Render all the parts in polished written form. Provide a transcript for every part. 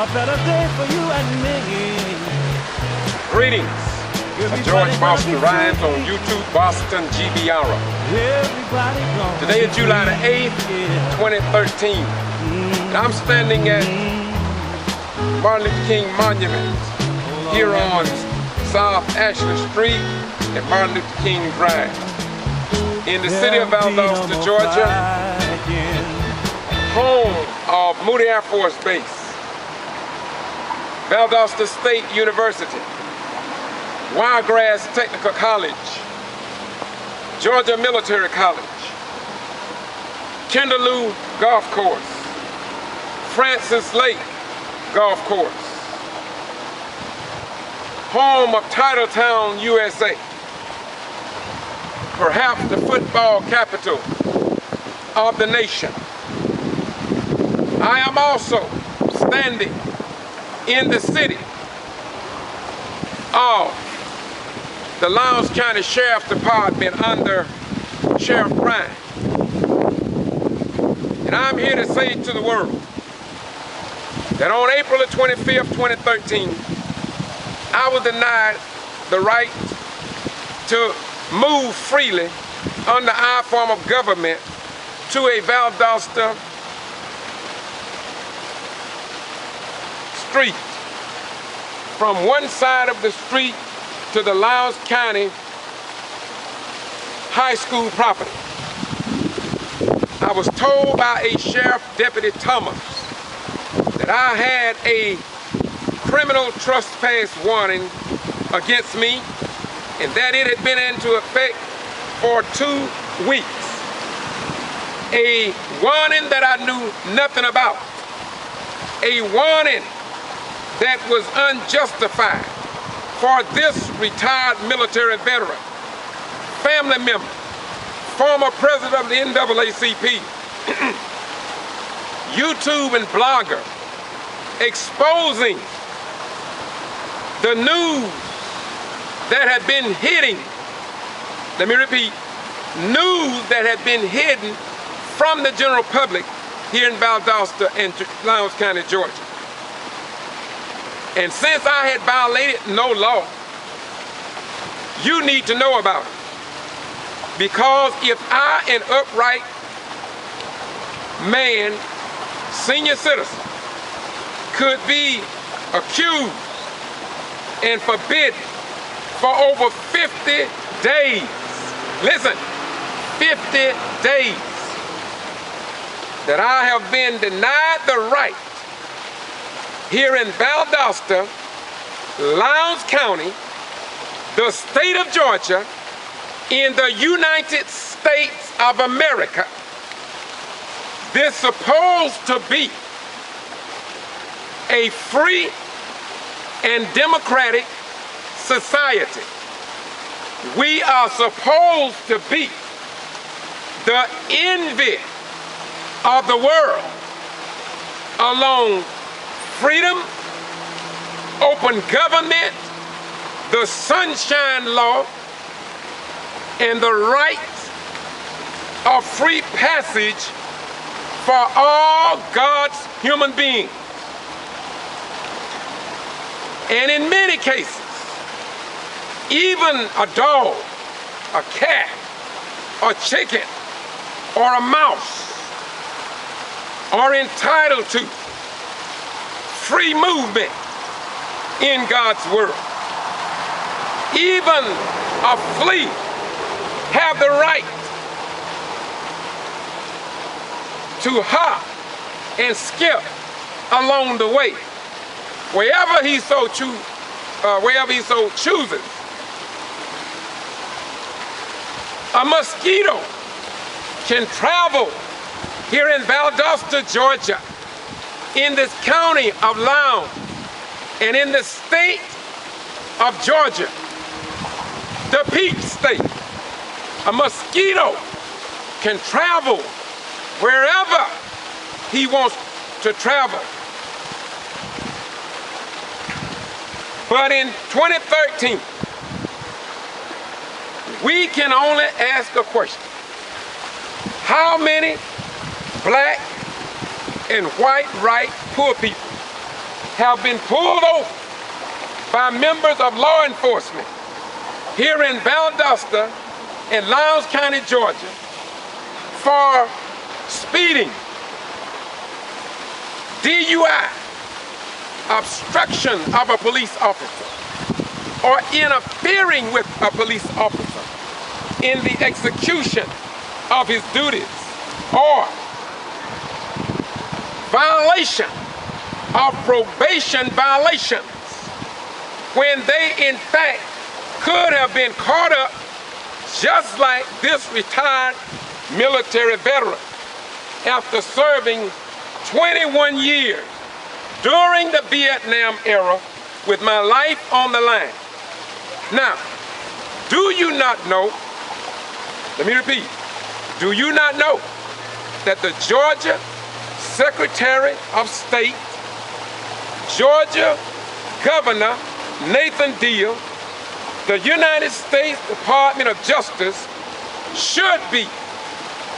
A better day for you and me. Greetings. George Boston Rhynes on YouTube, Boston G.B.R. Today is July the 8th, 2013. And I'm standing at Martin Luther King Monument here on South Ashley Street and Martin Luther King Drive in the city of Valdosta, Georgia, home of Moody Air Force Base, Valdosta State University, Wiregrass Technical College, Georgia Military College, Kendaloo Golf Course, Francis Lake Golf Course, home of Titletown, USA, perhaps the football capital of the nation. I am also standing in the city of the Lowndes County Sheriff's Department under Sheriff Bryan. And I'm here to say to the world that on April the 25th, 2013, I was denied the right to move freely under our form of government to a Valdosta street, from one side of the street to the Lowndes County High School property. I was told by a Sheriff Deputy Thomas that I had a criminal trespass warning against me and that it had been into effect for 2 weeks. A warning that I knew nothing about. A warning that was unjustified for this retired military veteran, family member, former president of the NAACP, YouTube and blogger, exposing the news that had been hidden, let me repeat, news that had been hidden from the general public here in Valdosta and Lowndes County, Georgia. And since I had violated no law, you need to know about it. Because if I, an upright man, senior citizen, could be accused and forbidden for over 50 days, listen, 50 days, that I have been denied the right here in Valdosta, Lowndes County, the state of Georgia, in the United States of America. This is supposed to be a free and democratic society. We are supposed to be the envy of the world along freedom, open government, the Sunshine Law, and the right of free passage for all God's human beings. And in many cases, even a dog, a cat, a chicken, or a mouse are entitled to free movement in God's world. Even a flea have the right to hop and skip along the way, wherever he so chooses. A mosquito can travel here in Valdosta, Georgia, in this county of Lowndes, and in the state of Georgia, the Peach State. A mosquito can travel wherever he wants to travel. But in 2013, we can only ask a question. How many black and white poor people have been pulled over by members of law enforcement here in Valdosta in Lowndes County, Georgia, for speeding, DUI, obstruction of a police officer, or interfering with a police officer in the execution of his duties, or violation of probation violations when they in fact could have been caught up just like this retired military veteran after serving 21 years during the Vietnam era with my life on the line. Now, do you not know, let me repeat, do you not know that the Georgia Secretary of State, Georgia Governor Nathan Deal, the United States Department of Justice should be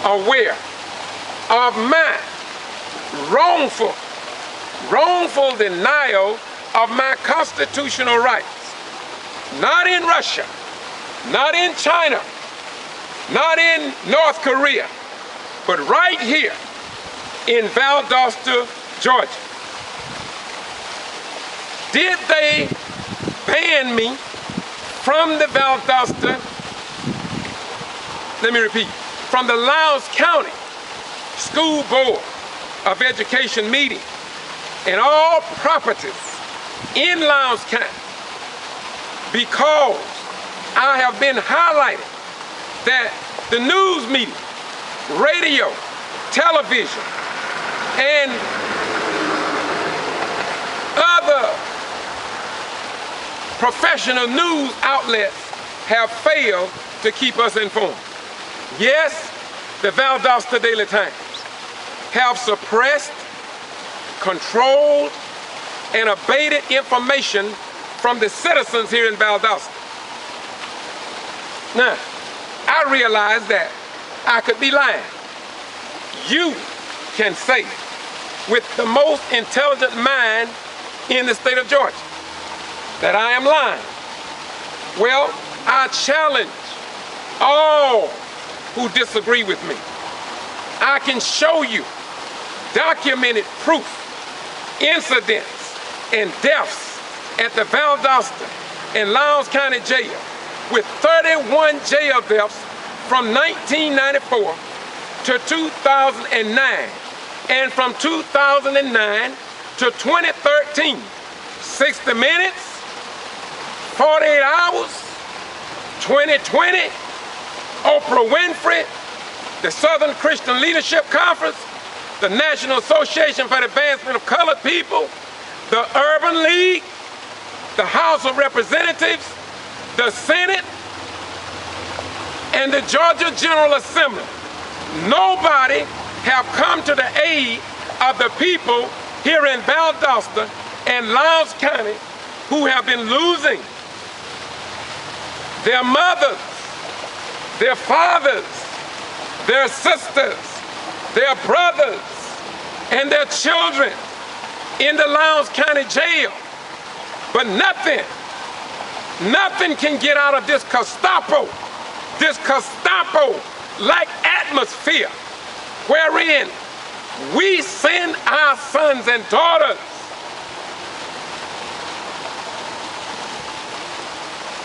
aware of my wrongful denial of my constitutional rights? Not in Russia, not in China, not in North Korea, but right here in Valdosta, Georgia. Did they ban me from the Valdosta, let me repeat, from the Lowndes County School Board of Education meeting and all properties in Lowndes County because I have been highlighted that the news media, radio, television, and other professional news outlets have failed to keep us informed. Yes, the Valdosta Daily Times have suppressed, controlled, and abated information from the citizens here in Valdosta. Now, I realize that I could be lying. You can say with the most intelligent mind in the state of Georgia that I am lying. Well, I challenge all who disagree with me. I can show you documented proof, incidents, and deaths at the Valdosta and Lowndes County Jail with 31 jail deaths from 1994 to 2009 and from 2009 to 2013. 60 Minutes, 48 Hours, 2020, Oprah Winfrey, the Southern Christian Leadership Conference, the National Association for the Advancement of Colored People, the Urban League, the House of Representatives, the Senate, and the Georgia General Assembly. Nobody have come to the aid of the people here in Valdosta and Lowndes County who have been losing their mothers, their fathers, their sisters, their brothers, and their children in the Lowndes County Jail. But nothing can get out of this Gestapo-like atmosphere wherein we send our sons and daughters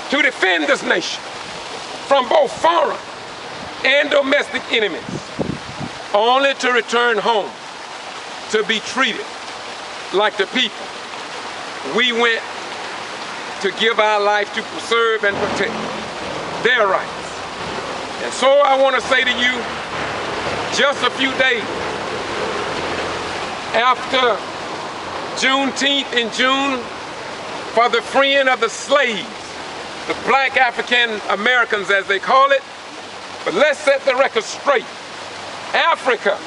to defend this nation from both foreign and domestic enemies, only to return home to be treated like the people we went to give our life to preserve and protect their rights. And so I want to say to you, just a few days after Juneteenth in June for the freeing of the slaves, the black African Americans as they call it, but let's set the record straight. Africa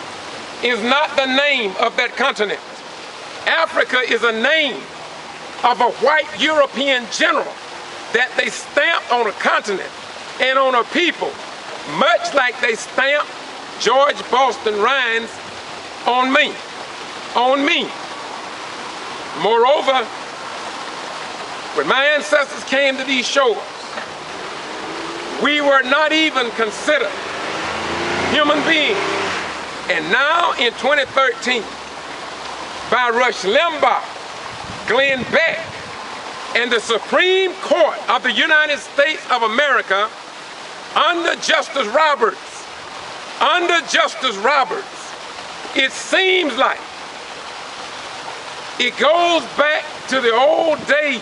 is not the name of that continent. Africa is a name of a white European general that they stamped on a continent and on a people, much like they stamped George Boston Rhynes on me. Moreover, when my ancestors came to these shores, we were not even considered human beings. And now in 2013, by Rush Limbaugh, Glenn Beck, and the Supreme Court of the United States of America, under Justice Roberts, it seems like it goes back to the old days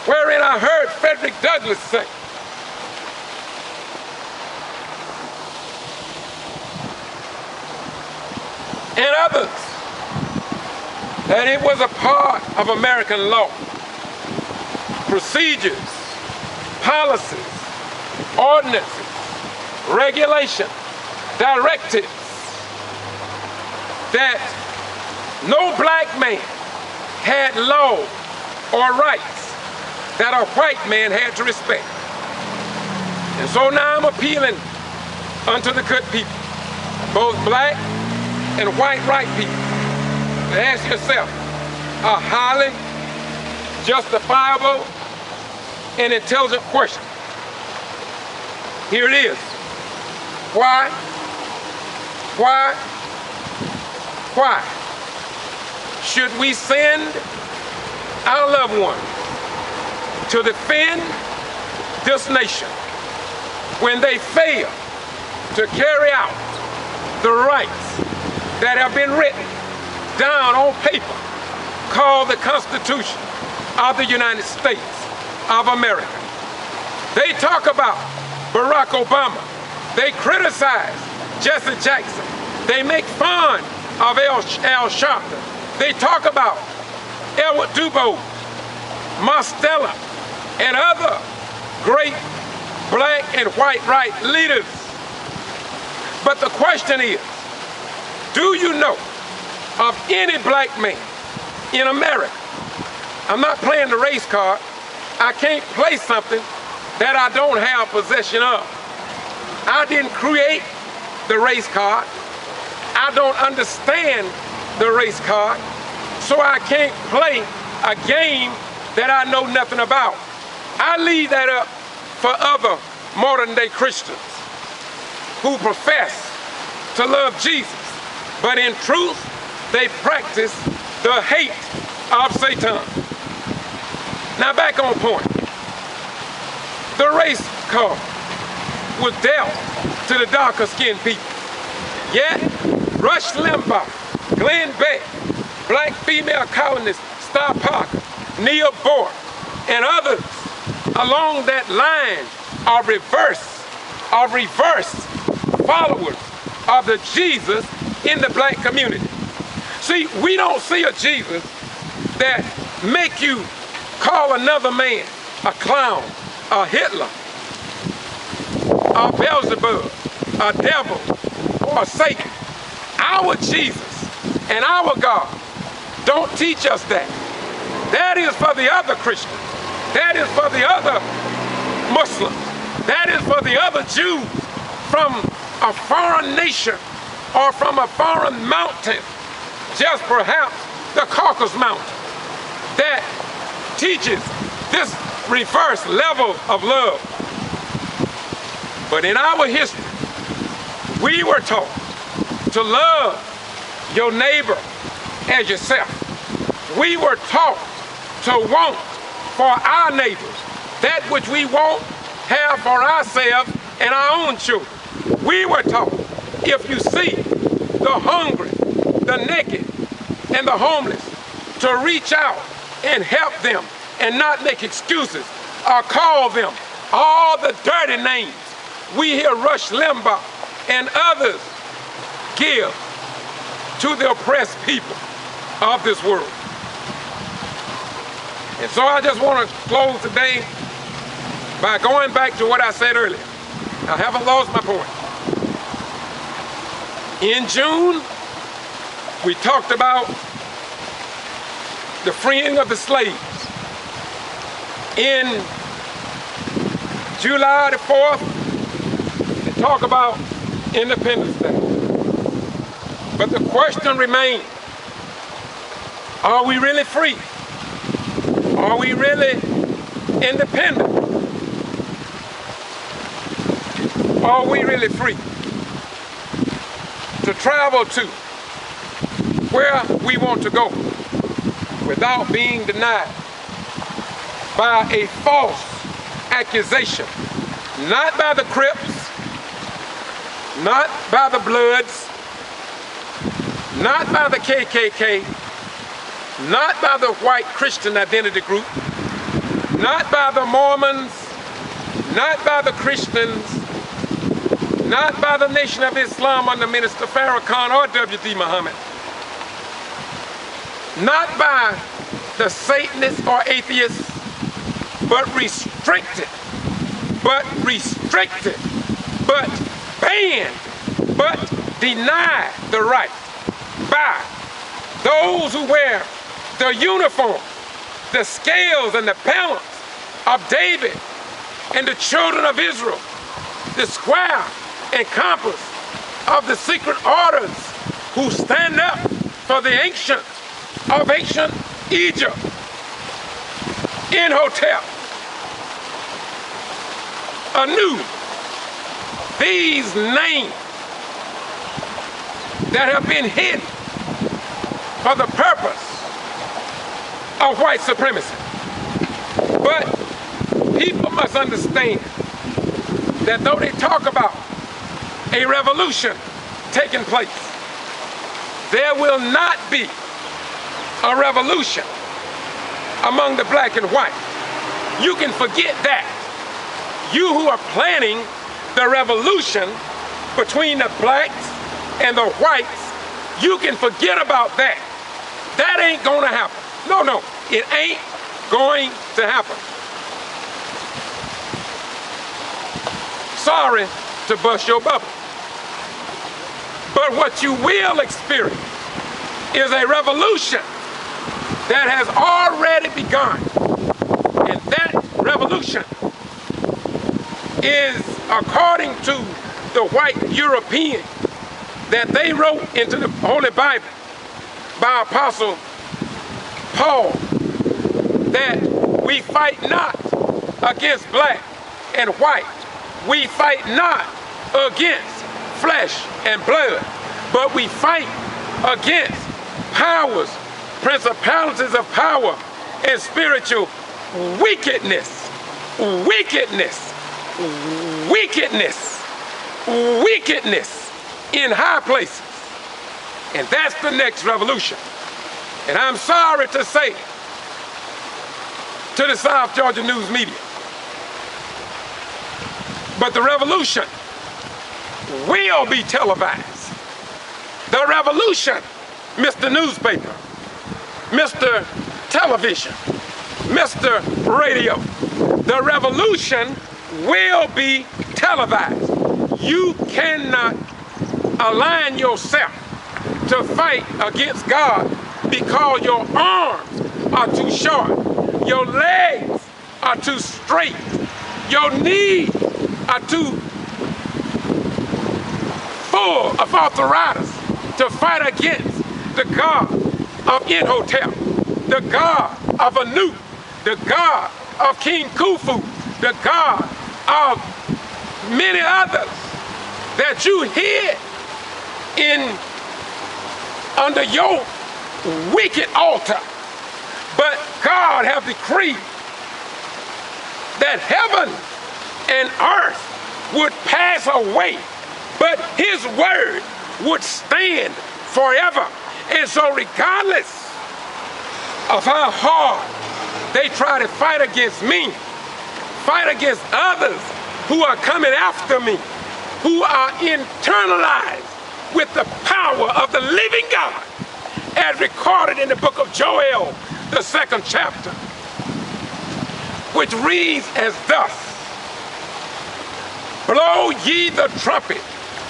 wherein I heard Frederick Douglass say, and others, that it was a part of American law, procedures, policies, ordinances, regulations, directives, that no black man had law or rights that a white man had to respect. And so now I'm appealing unto the good people, both black and white right people, to ask yourself a highly justifiable and intelligent question. Here it is. Why should we send our loved ones to defend this nation when they fail to carry out the rights that have been written down on paper called the Constitution of the United States of America? They talk about Barack Obama. They criticize Jesse Jackson. They make fun of Al Sharpton. They talk about Edward Dubose, Mostella, and other great black and white right leaders. But the question is, do you know of any black man in America? I'm not playing the race card. I can't play something that I don't have possession of. I didn't create the race card. I don't understand the race card, so I can't play a game that I know nothing about. I leave that up for other modern day Christians who profess to love Jesus, but in truth, they practice the hate of Satan. Now back on point. The race card was dealt to the darker skinned people. Yet, Rush Limbaugh, Glenn Beck, black female columnist Star Parker, Neil Bohr, and others along that line are reverse followers of the Jesus in the black community. See, we don't see a Jesus that make you call another man a clown, a Hitler, a Beelzebub, a devil, or Satan. Our Jesus and our God don't teach us that. That is for the other Christians. That is for the other Muslims. That is for the other Jews from a foreign nation or from a foreign mountain, just perhaps the Caucasus Mountain, that teaches this reverse level of love. But in our history, we were taught to love your neighbor as yourself. We were taught to want for our neighbors that which we won't have for ourselves and our own children. We were taught, if you see the hungry, the naked, and the homeless, to reach out and help them and not make excuses or call them all the dirty names we hear Rush Limbaugh and others give to the oppressed people of this world. And so I just want to close today by going back to what I said earlier. I haven't lost my point. In June, we talked about the freeing of the slaves. In July the 4th, they talk about Independence Day. But the question remains, Are we really free? Are we really independent? Are we really free to travel to where we want to go without being denied by a false accusation? Not by the Crips, not by the Bloods, not by the KKK, not by the white Christian identity group, not by the Mormons, not by the Christians, not by the Nation of Islam under Minister Farrakhan or W.D. Muhammad, not by the Satanists or atheists, but restricted, but banned, but denied the right by those who wear the uniform, the scales and the pellets of David and the children of Israel, the square and compass of the secret orders who stand up for the ancient of ancient Egypt. In hotel, anew, these names that have been hidden for the purpose of white supremacy. But people must understand that though they talk about a revolution taking place, there will not be a revolution among the black and white. You can forget that. You who are planning the revolution between the blacks and the whites, you can forget about that. That ain't gonna happen. No, it ain't going to happen. Sorry to bust your bubble. But what you will experience is a revolution that has already begun. And that revolution is according to the white European that they wrote into the Holy Bible by Apostle Paul, that we fight not against black and white. We fight not against flesh and blood, but we fight against powers, principalities of power, and spiritual wickedness. Wickedness in high places. And that's the next revolution. And I'm sorry to say to the South Georgia news media, but the revolution will be televised. The revolution, Mr. Newspaper, Mr. Television, Mr. Radio, the revolution will be televised. You cannot align yourself to fight against God because your arms are too short, your legs are too straight, your knees are too full of arthritis to fight against the God of Imhotep, the God of Anu, the God of King Khufu, the God of many others that you hid under your wicked altar. But God have decreed that heaven and earth would pass away, but his word would stand forever. And so regardless of how hard they try to fight against me, fight against others who are coming after me, who are internalized with the power of the living God, as recorded in the book of Joel, the 2nd chapter, which reads as thus: Blow ye the trumpet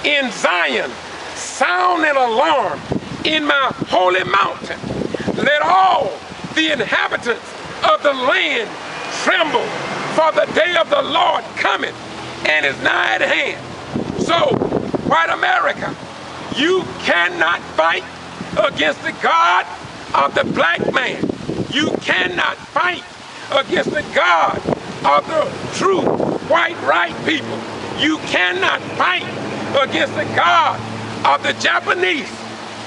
in Zion, sound an alarm in my holy mountain. Let all the inhabitants of the land tremble, for the day of the Lord cometh and is nigh at hand. So, white America, you cannot fight against the God of the black man. You cannot fight against the God of the true white right people. You cannot fight against the God of the Japanese.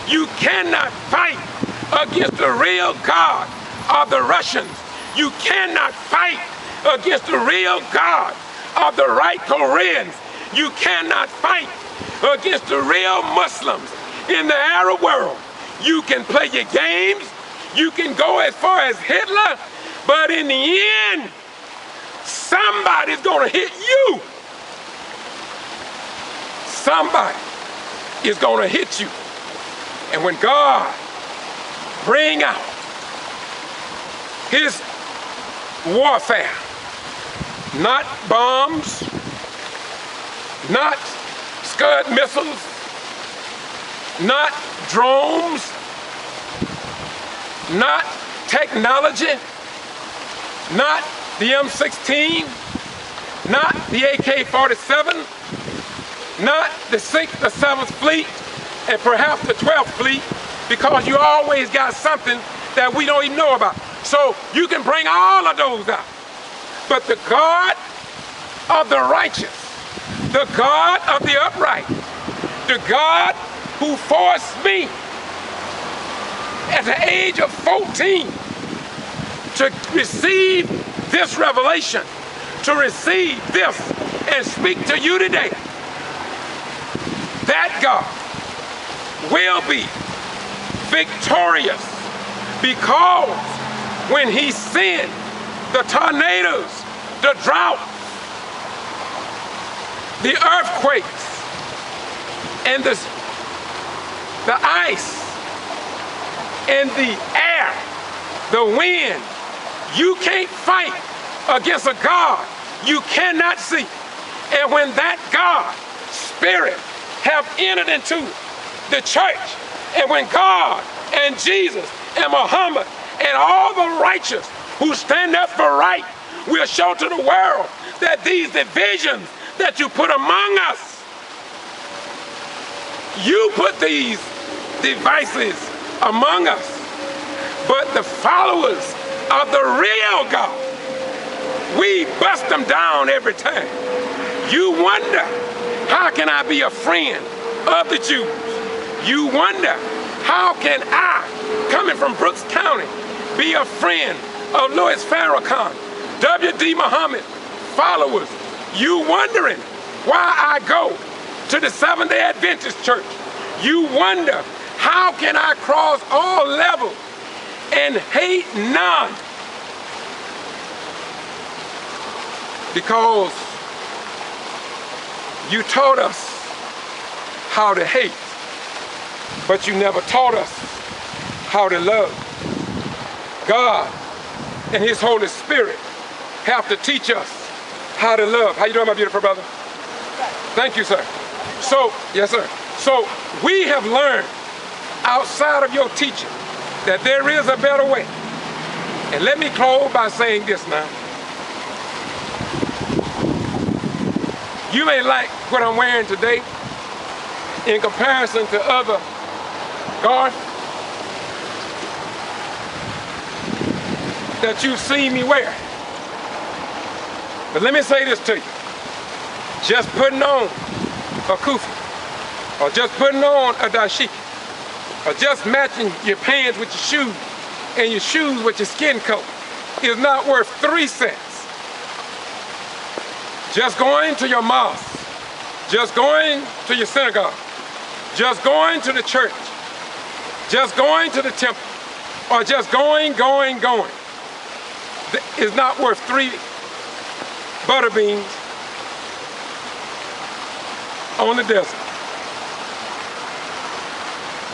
You cannot fight against the real God of the Russians. You cannot fight against the real God of the right Koreans. You cannot fight against the real Muslims in the Arab world. You can play your games, you can go as far as Hitler, but in the end, somebody's gonna hit you. Somebody is gonna hit you. And when God bring out his warfare, not bombs, not Scud missiles, not drones, not technology, not the M16, not the AK-47, not the 6th or 7th Fleet, and perhaps the 12th Fleet, because you always got something that we don't even know about. So you can bring all of those out. But the God of the righteous, the God of the upright, the God who forced me at the age of 14 to receive this revelation, to receive this and speak to you today, that God will be victorious, because when he sent the tornadoes, the drought, the earthquakes, and the ice, and the air, the wind, you can't fight against a God you cannot see. And when that God, Spirit, have entered into the church, and when God and Jesus and Muhammad and all the righteous who stand up for right will show to the world that these divisions that you put among us, you put these devices among us, but the followers of the real God, we bust them down every time. You wonder, how can I be a friend of the Jews? You wonder, how can I, coming from Brooks County, be a friend of Louis Farrakhan, W.D. Muhammad followers? You wondering why I go to the Seventh-day Adventist Church? You wonder, how can I cross all levels and hate none? Because you taught us how to hate, but you never taught us how to love. God and his Holy Spirit have to teach us how to love. How you doing, my beautiful brother? Thank you, sir. So, yes, sir. So we have learned outside of your teaching that there is a better way. And let me close by saying this now. You may like what I'm wearing today in comparison to other garb that you've seen me wear. But let me say this to you. Just putting on a kufi, or just putting on a dashiki, or just matching your pants with your shoes and your shoes with your skin coat is not worth 3 cents. Just going to your mosque, just going to your synagogue, just going to the church, just going to the temple, or just going is not worth 3 butter beans on the desert.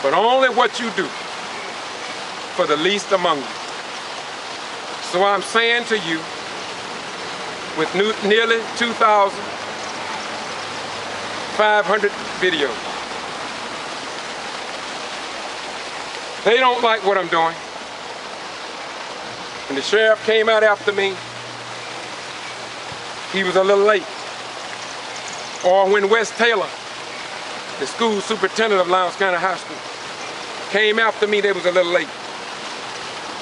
But only what you do for the least among you. So I'm saying to you, with nearly 2,500 videos, they don't like what I'm doing. When the sheriff came out after me, he was a little late. Or when Wes Taylor, the school superintendent of Lowndes County High School, came after me, they was a little late.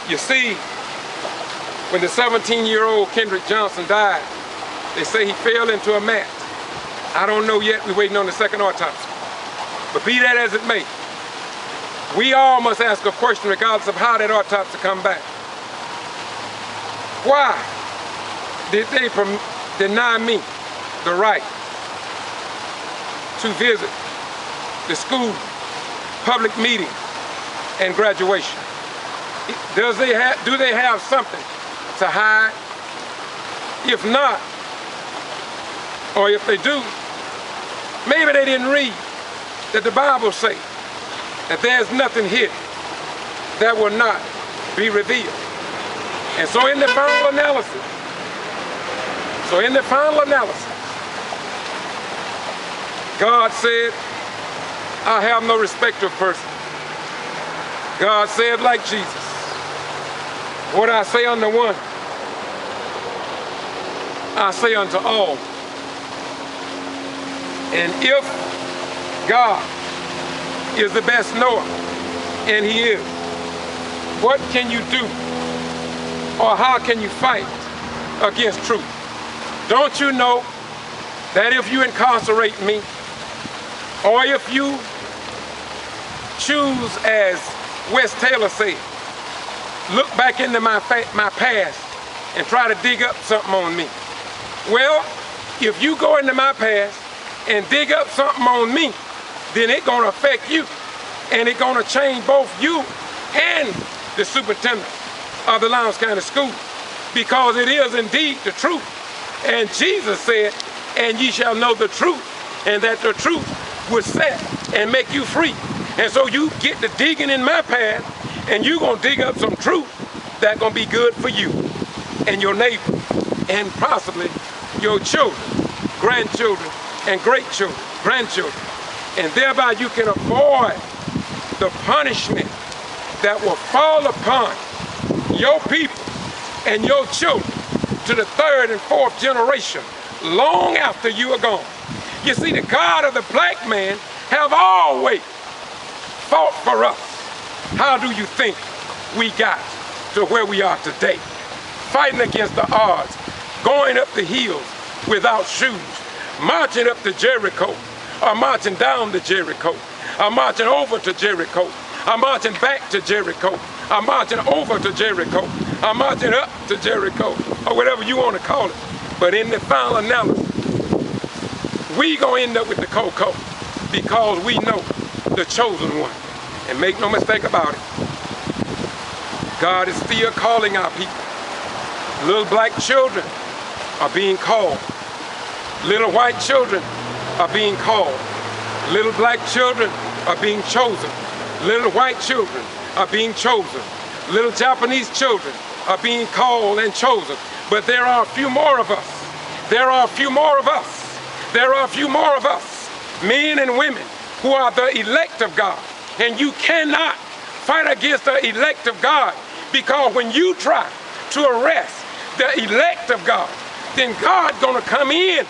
You see, when the 17-year-old Kendrick Johnson died, they say he fell into a mat. I don't know yet, we're waiting on the second autopsy. But be that as it may, we all must ask a question regardless of how that autopsy come back. Why did they deny me the right to visit the school, public meeting, and graduation? Do they have something to hide? If not, or if they do, maybe they didn't read that the Bible says that there's nothing hidden that will not be revealed. And so in the final analysis, God said, I have no respect of person. God said, like Jesus, what I say unto one, I say unto all. And if God is the best knower, and he is, what can you do, or how can you fight against truth? Don't you know that if you incarcerate me, or if you choose, as Wes Taylor said, look back into my past and try to dig up something on me? Well, if you go into my past and dig up something on me, then it's gonna affect you. And it's gonna change both you and the superintendent of the Lowndes County School, because it is indeed the truth. And Jesus said, and ye shall know the truth, and that the truth will set and make you free. And so you get to digging in my past, and you're gonna dig up some truth that's gonna be good for you and your neighbor, and possibly your children, grandchildren, and grandchildren. And thereby you can avoid the punishment that will fall upon your people and your children to the third and fourth generation long after you are gone. You see, the God of the black man have always fought for us. How do you think we got to where we are today? Fighting against the odds, going up the hills without shoes, marching up to Jericho, or marching down to Jericho, or marching over to Jericho, or marching back to Jericho, or marching over to Jericho, or marching up to Jericho, or whatever you want to call it. But in the final analysis, we gonna end up with the cocoa, because we know the chosen one. And make no mistake about it, God is still calling our people. Little black children are being called. Little white children are being called. Little black children are being chosen. Little white children are being chosen. Little Japanese children are being called and chosen. But there are a few more of us. There are a few more of us. There are a few more of us, men and women, who are the elect of God. And you cannot fight against the elect of God, because when you try to arrest the elect of God, then God's gonna come in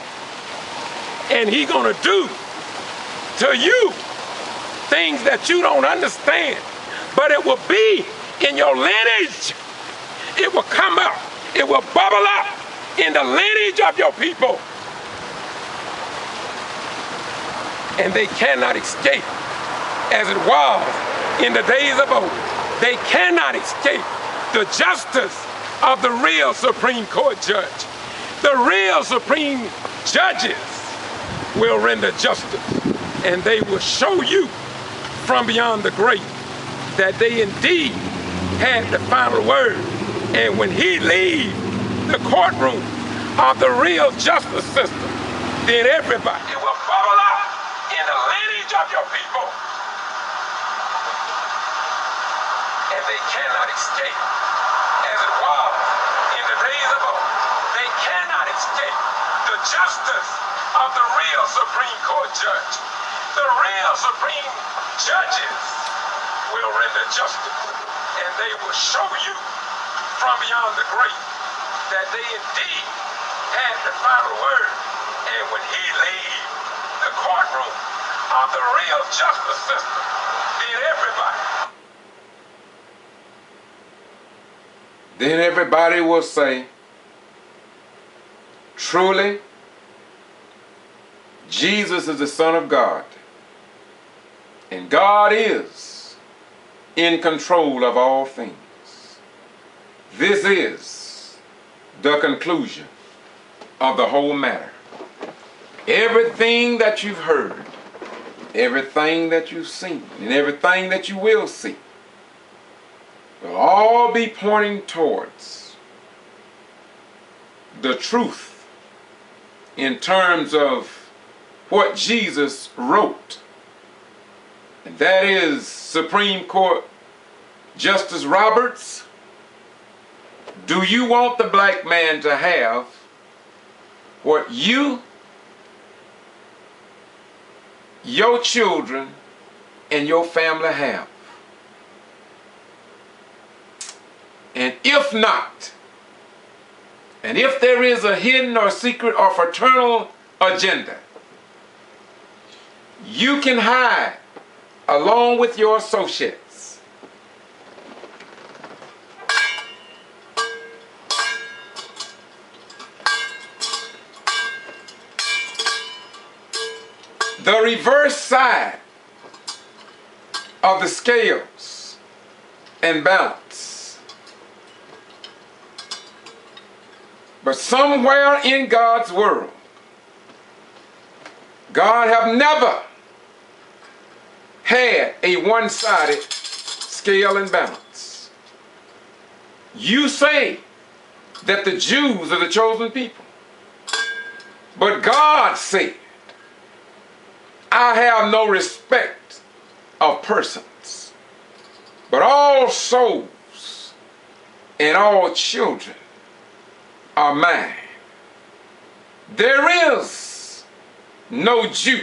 and he's gonna do to you things that you don't understand. But it will be in your lineage. It will come up. It will bubble up in the lineage of your people. And they cannot escape, as it was in the days of old. They cannot escape the justice of the real Supreme Court judge. The real Supreme judges will render justice, and they will show you from beyond the grave that they indeed had the final word. And when he leaves the courtroom of the real justice system, then everybody will bubble up in the lineage of your people. And they cannot escape, as it was in the days of old. They cannot escape the justice of the real Supreme Court judge. The real Supreme judges will render justice, and they will show you from beyond the grave that they indeed had the final word. And when he leaves the courtroom of the real justice system, then everybody Then everybody will say, truly, Jesus is the Son of God, and God is in control of all things. This is the conclusion of the whole matter. Everything that you've heard, everything that you've seen, and everything that you will see will all be pointing towards the truth in terms of what Jesus wrote. And that is Supreme Court Justice Roberts. Do you want the black man to have what you, your children, and your family have? And if not, and if there is a hidden or secret or fraternal agenda, you can hide along with your associates. The reverse side of the scales and balance. But somewhere in God's world, God have never had a one-sided scale and balance. You say that the Jews are the chosen people, but God said, I have no respect of persons, but all souls and all children are mine. There is no Jew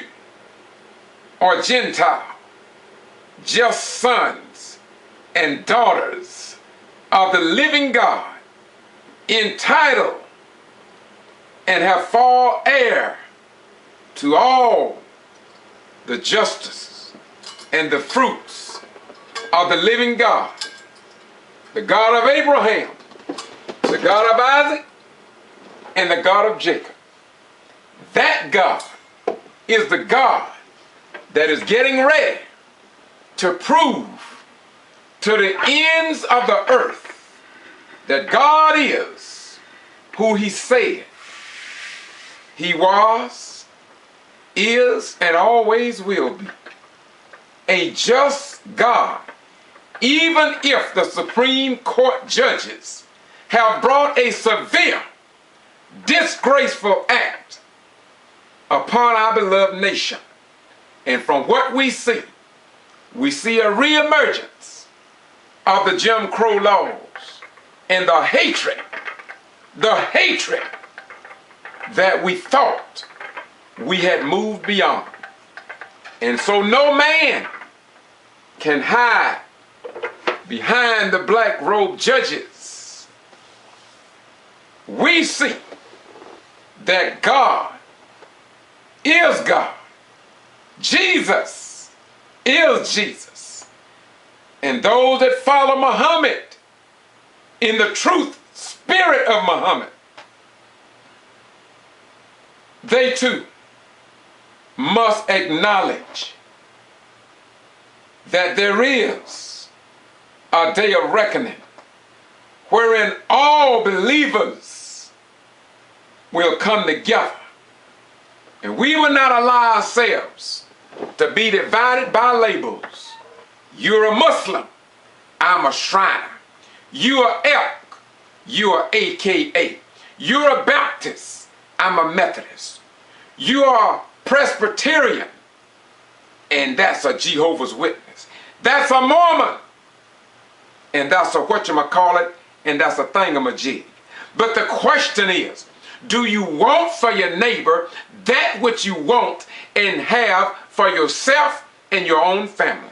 or Gentile, just sons and daughters of the living God, entitled and have fall heir to all the justice and the fruits of the living God, the God of Abraham, the God of Isaac, and the God of Jacob. That God is the God that is getting ready to prove to the ends of the earth that God is who he said he was, is, and always will be. A just God, even if the Supreme Court judges have brought a severe, disgraceful act upon our beloved nation. And from what we see a reemergence of the Jim Crow laws and the hatred that we thought we had moved beyond. And so no man can hide behind the black robe judges. We see that God is God. Jesus is Jesus. And those that follow Muhammad in the truth spirit of Muhammad, they too must acknowledge that there is a day of reckoning wherein all believers will come together. And we will not allow ourselves to be divided by labels. You're a Muslim, I'm a Shriner. You're Elk, you're AKA. You're a Baptist, I'm a Methodist. You are Presbyterian, and that's a Jehovah's Witness. That's a Mormon, and that's a whatchamacallit, and that's a thingamajig. But the question is, do you want for your neighbor that which you want and have for yourself and your own family?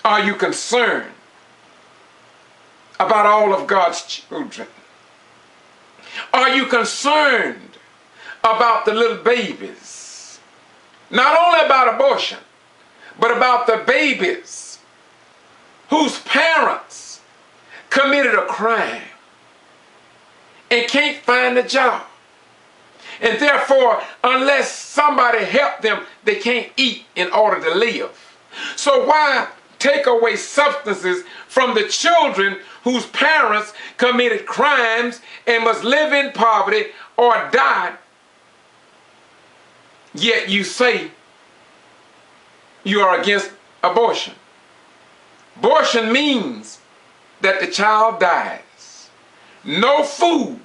Are you concerned about all of God's children? Are you concerned about the little babies? Not only about abortion, but about the babies whose parents committed a crime and can't find a job. And therefore, unless somebody help them, they can't eat in order to live. So why take away substances from the children whose parents committed crimes and must live in poverty or die, yet you say you are against abortion? Abortion means that the child dies. No food,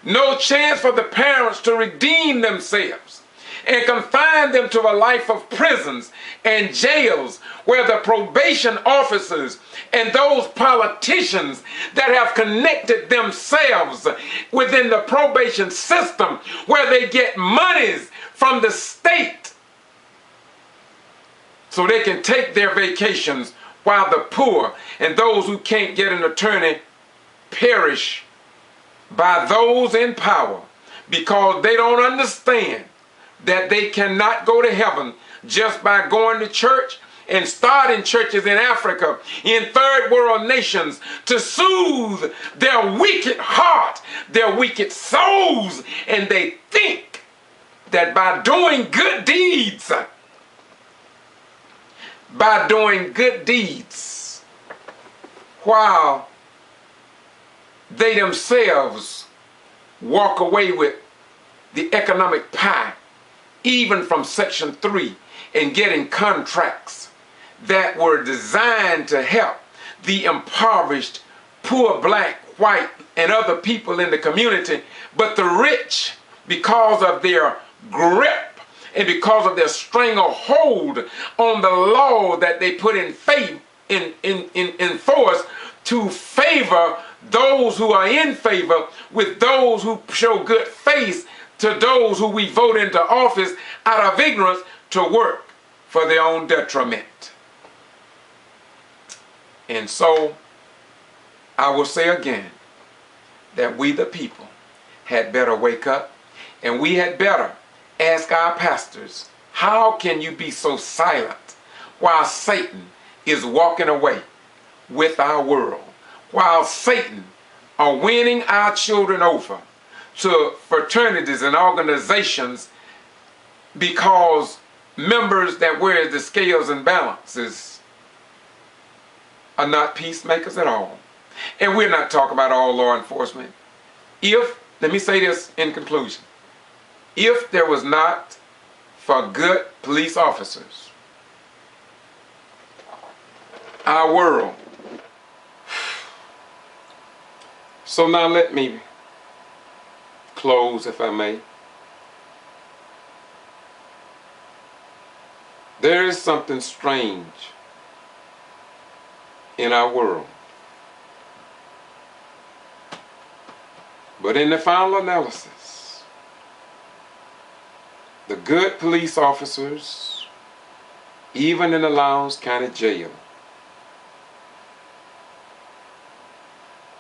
no chance for the parents to redeem themselves, and confine them to a life of prisons and jails where the probation officers and those politicians that have connected themselves within the probation system, where they get monies from the state so they can take their vacations, while the poor and those who can't get an attorney perish by those in power, because they don't understand that they cannot go to heaven just by going to church and starting churches in Africa, in third world nations, to soothe their wicked heart, their wicked souls. And they think that by doing good deeds, while they themselves walk away with the economic pie, even from Section 3, and getting contracts that were designed to help the impoverished, poor, black, white, and other people in the community. But the rich, because of their grip and because of their stranglehold on the law that they put in force to favor those who are in favor with those who show good faith to those who we vote into office out of ignorance, to work for their own detriment. And so I will say again that we the people had better wake up, and we had better ask our pastors, how can you be so silent while Satan is walking away with our world, while Satan are winning our children over to fraternities and organizations because members that wear the scales and balances are not peacemakers at all. And we're not talking about all law enforcement. Let me say this in conclusion, if there was not for good police officers, our world. So now let me close, if I may. There is something strange in our world. But in the final analysis, the good police officers, even in the Lowndes County Jail,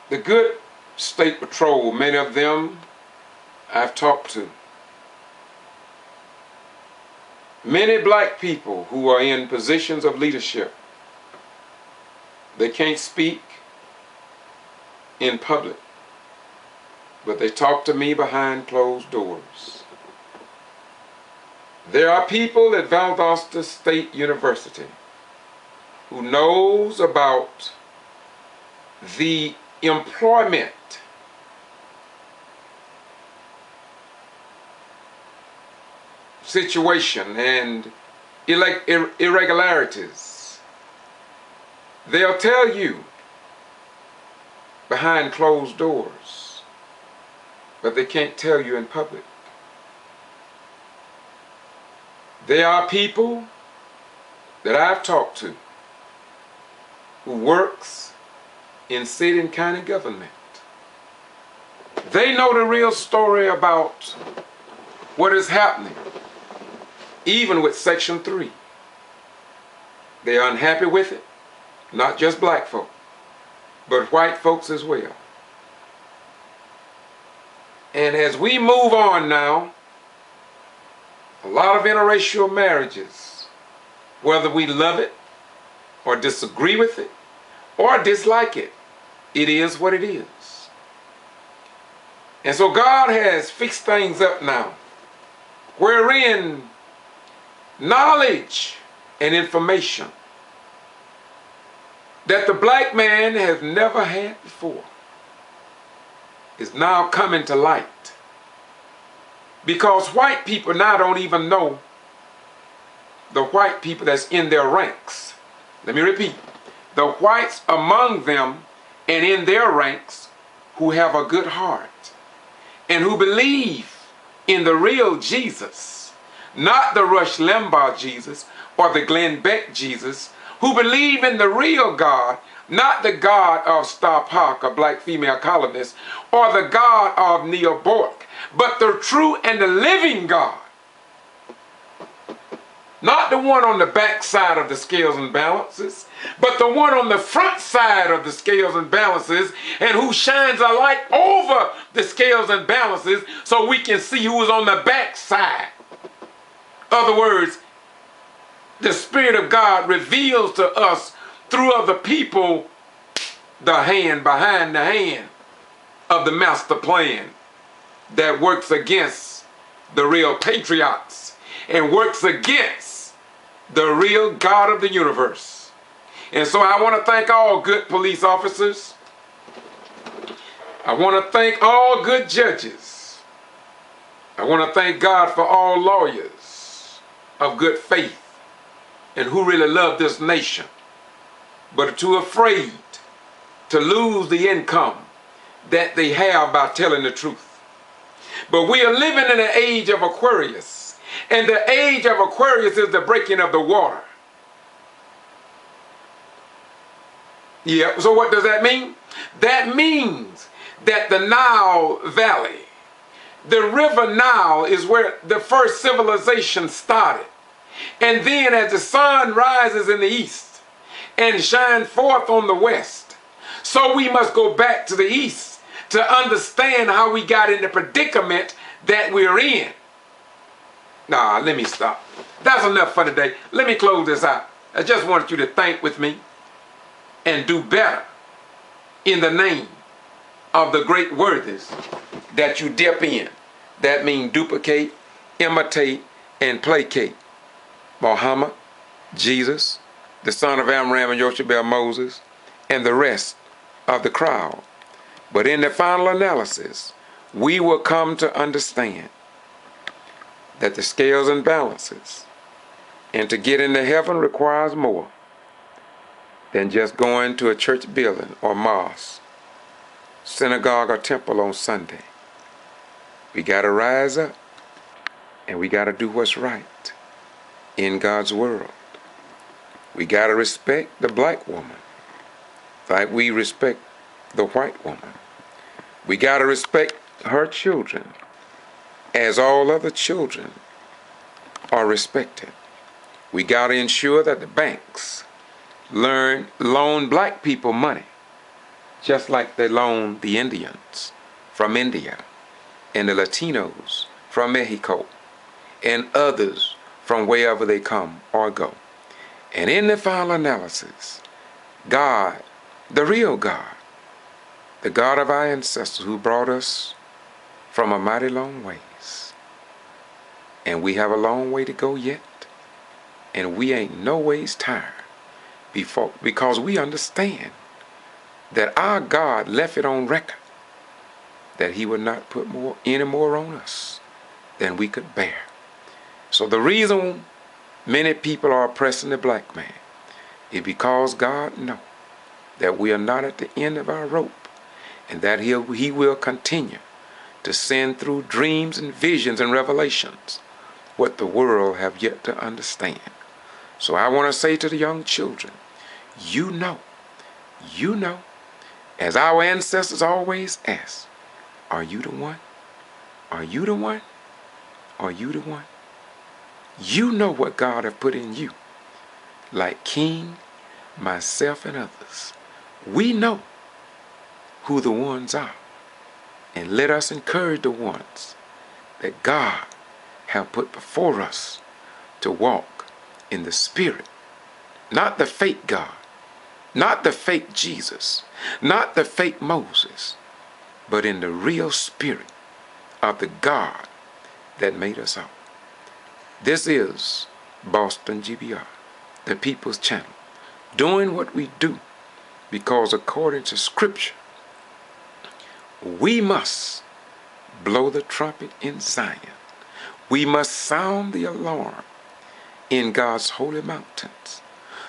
the good State Patrol, many of them I've talked to, many black people who are in positions of leadership, they can't speak in public, but they talk to me behind closed doors. There are people at Valdosta State University who knows about the employment situation and irregularities. They'll tell you behind closed doors, but they can't tell you in public. There are people that I've talked to who works in city and county government. They know the real story about what is happening, even with Section 3. They're unhappy with it, not just black folk, but white folks as well. And as we move on now, a lot of interracial marriages, whether we love it or disagree with it or dislike it, it is what it is. And so God has fixed things up now, wherein knowledge and information that the black man has never had before is now coming to light. Because white people now don't even know the white people that's in their ranks. Let me repeat. The whites among them and in their ranks who have a good heart and who believe in the real Jesus, not the Rush Limbaugh Jesus or the Glenn Beck Jesus, who believe in the real God, not the God of Star Park, a black female columnist, or the God of Neil Bork, but the true and the living God. Not the one on the back side of the scales and balances, but the one on the front side of the scales and balances, and who shines a light over the scales and balances so we can see who is on the back side. In other words, the Spirit of God reveals to us through other people the hand behind the hand of the master plan that works against the real patriots and works against the real God of the universe. And so I want to thank all good police officers. I want to thank all good judges. I want to thank God for all lawyers of good faith and who really love this nation, but are too afraid to lose the income that they have by telling the truth. But we are living in an age of Aquarius, and the age of Aquarius is the breaking of the water. Yeah, so what does that mean? That means that the Nile Valley, the river Nile, is where the first civilization started. And then as the sun rises in the east and shines forth on the west, so we must go back to the east to understand how we got in the predicament that we're in. Nah, let me stop. That's enough for today. Let me close this out. I just wanted you to think with me and do better in the name of the great worthies that you dip in. That means duplicate, imitate, and placate. Muhammad, Jesus, the son of Amram and Yoshabel Moses, and the rest of the crowd. But in the final analysis, we will come to understand that the scales and balances, and to get into heaven requires more than just going to a church building or mosque, synagogue or temple on Sunday. We got to rise up and we got to do what's right in God's world. We got to respect the black woman like we respect the white woman. We got to respect her children as all other children are respected. We got to ensure that the banks loan black people money, just like they loan the Indians from India and the Latinos from Mexico and others from wherever they come or go. And in the final analysis, God, the real God, the God of our ancestors who brought us from a mighty long ways, and we have a long way to go yet, and we ain't no ways tired, because we understand that our God left it on record that he would not put any more on us than we could bear. So the reason many people are oppressing the black man is because God knows that we are not at the end of our rope, and that he will continue to send through dreams and visions and revelations what the world have yet to understand. So I want to say to the young children, you know, as our ancestors always asked, are you the one? Are you the one? Are you the one? You know what God have put in you. Like King, myself, and others, we know who the ones are. And let us encourage the ones that God have put before us to walk in the spirit, not the fake God, Not the fake Jesus, not the fake Moses, but in the real spirit of the God that made us all. This is Boston G.B.R, the People's Channel, doing what we do because according to Scripture, we must blow the trumpet in Zion. We must sound the alarm in God's holy mountains,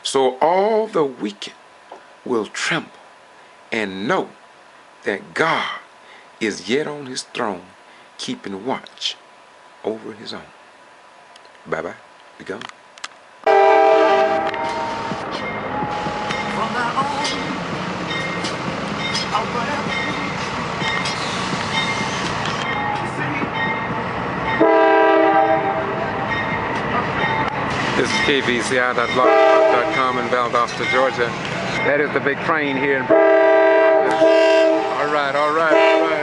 so all the wicked will tremble and know that God is yet on his throne, keeping watch over his own. Bye-bye. We gone. From now on, I'll forever This is KVCI.blogspot.com in Valdosta, Georgia. That is the big train here. All right.